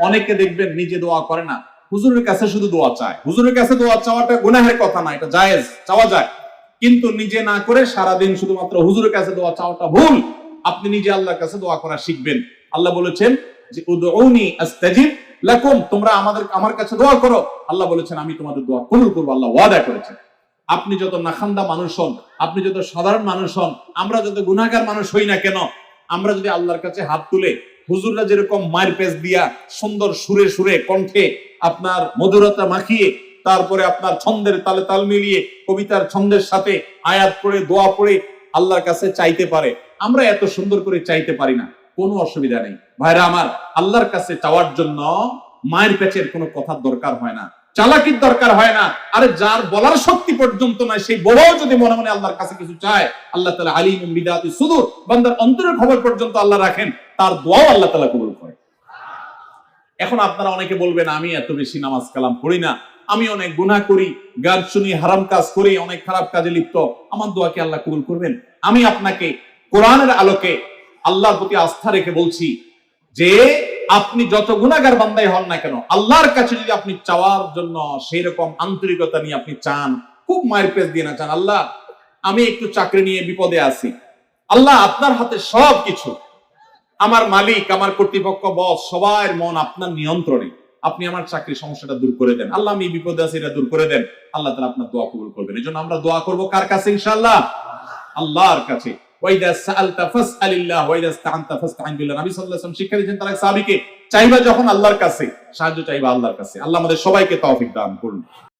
অনেকে দেখবেন নিজে দোয়া করে না, হুজুরের কাছে শুধু দোয়া চায়। হুজুরের কাছে দোয়া চাওয়াটা গুনাহের কথা না, এটা জায়েজ, চাওয়া যায়, কিন্তু নিজে না করে সারাদিন শুধুমাত্র হুজুরের কাছে দোয়া চাওয়াটা ভুল। আপনি নিজে আল্লাহর কাছে দোয়া করা শিখবেন। আল্লাহ বলেছেন যে উদউনি আস্তাজিব লাকুম, তোমরা আমার কাছে দোয়া করো। আল্লাহ বলেছেন আমি তোমাদের দোয়া কবুল করব, আল্লাহ ওয়াদা করেছেন। আপনি যত নাখান্দা মানুষ হন, আপনি যত সাধারণ মানুষ হন, আমরা যত গুনাহগার মানুষ হই না কেন, আমরা যদি আল্লাহর কাছে হাত তুলে হুজুররা যেরকম মায়ের পেজ দিয়া সুন্দর সুরে সুরে কণ্ঠে আপনার মধুরতা মাখিয়ে, তারপরে আপনার ছন্দের তালে তাল মিলিয়ে কবিতার ছন্দের সাথে আয়াত পড়ে দোয়া পড়ে আল্লাহর কাছে চাইতে পারে, আমরা এত সুন্দর করে চাইতে পারি না, কোনো অসুবিধা নেই। ভাইরা আমার, আল্লাহর কাছে চাওয়ার জন্য মায়ের পেচের কোনো কথার দরকার হয় না, চালাকির দরকার হয় না। আরে যার বলার শক্তি পর্যন্ত নাই, সেই বড়ও যদি মনে মনে আল্লাহর কাছে কিছু চায়, আল্লাহ তাআলা আলিমুম বিদাতি সুদূর, বান্দার অন্তরের খবর পর্যন্ত আল্লাহ রাখেন, তার দোয়াও আল্লাহ তাআলা কবুল করেন। এখন আপনারা অনেকে বলবেন আমি এত বেশি নামাজ কালাম পড়ি না, আমি অনেক গুনাহ করি, গান শুনি, হারাম কাজ করি, অনেক খারাপ কাজে লিপ্ত, আমার দোয়া কি আল্লাহ কবুল করবেন? আমি আপনাকে কোরআনের আলোকে আল্লাহর প্রতি আস্থা রেখে বলছি যে আপনি যত গুনাহগার বান্দাই হন না কেন, আল্লাহর কাছে যদি আপনি চাওয়ার জন্য সেই রকম আন্তরিকতা নিয়ে আপনি চান, খুব মায়ের পেজ দিয়ে না চান, আল্লাহ আমি একটু চাকরি নিয়ে বিপদে আছি, আল্লাহ আপনার হাতে সব কিছু, আমার মালিক, আমার কর্তৃপক্ষ, বস, সবার মন আপনার নিয়ন্ত্রণে, আপনি আমার চাকরির সমস্যাটা দূর করে দেন, আল্লাহ আমি বিপদে আছি, এটা দূর করে দেন, আল্লাহ তাআলা আপনার দোয়া কবুল করবেন। এজন্য আমরা দোয়া করব কার কাছে? ইনশাআল্লাহ আল্লাহর কাছে। ওয়াইদা সাআলতা ফাসআলিল্লাহ ওয়াইদা ইসতাআনতা ফাসতাইন বিল্লাহ। নবী সাল্লাল্লাহু আলাইহি ওয়াসাল্লাম শিক্ষা দিয়েছেন তার এক সাহাবীকে, চাইবা যখন আল্লাহর কাছে, সাহায্য চাইবা আল্লাহর কাছে। আল্লাহ আমাদের সবাইকে তৌফিক দান করুন।